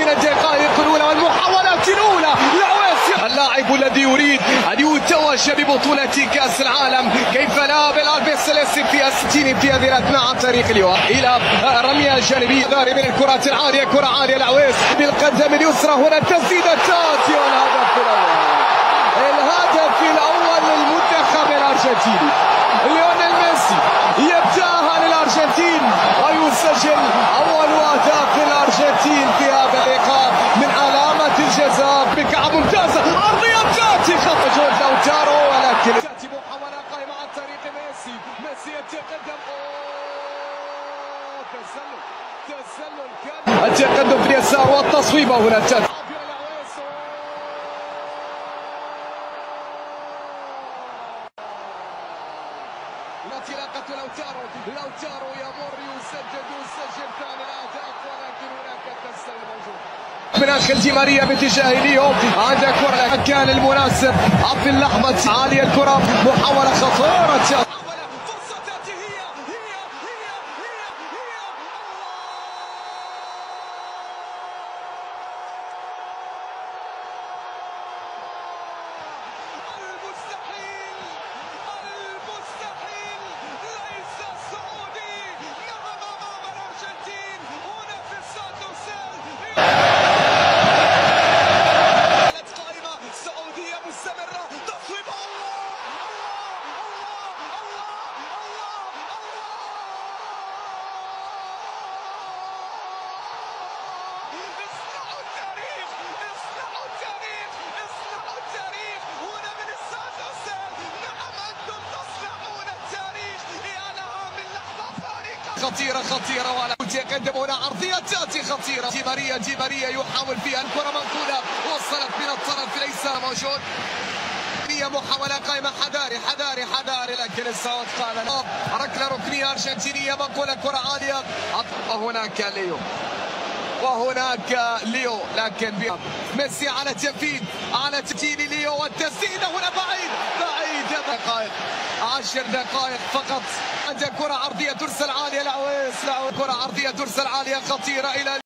من الدقائق الأولى والمحاولات الأولى. اللاعب الذي يريد أن يتوج ببطولة كأس العالم، كيف لا بالألبي سيليستي في 60 امتيازات عن طريق اليوم إلى رمية جانبية من الكرات العالية، كرة عالية العويس بالقدم اليسرى. هنا التسديدة تاتي الهدف الأول للمنتخب الأرجنتيني. ليونيل ميسي يبدأها للأرجنتين ويسجل أول أهداف للأرجنتين في هذا اللقاء من علامة الجزاء بكعب ممتازة. أرضية تاتي خط جول لوتارو، ولكن تاتي محاولة قائمة عن طريق ميسي. ميسي يتقدم، تسلل التقدم في اليسار والتصويبة هنا تاتي. انطلاقة لوتارو يمر يسجل ثاني الاهداف، ولكن هناك تسلل موجود من اخر دي ماريا باتجاه ليو. عندك كرة المكان المناسب في اللحظة عالية الكرة، محاولة خطيرة. خطيرة ولا يتقدم هنا. عرضية تأتي خطيرة. دي ماريا يحاول فيها، الكرة منقولة وصلت من الطرف ليس موجود. محاولة قائمة، حذاري لكن الصوت قال ركلة ركنية أرجنتينية منقولة، كرة عالية. وهناك ليو لكن ميسي على تنفيذ ليو، والتسديدة هنا بعيد 10 دقائق فقط. عندك كرة عرضية ترسل عالية العويس، كرة عرضية ترسل عالية خطيرة إلى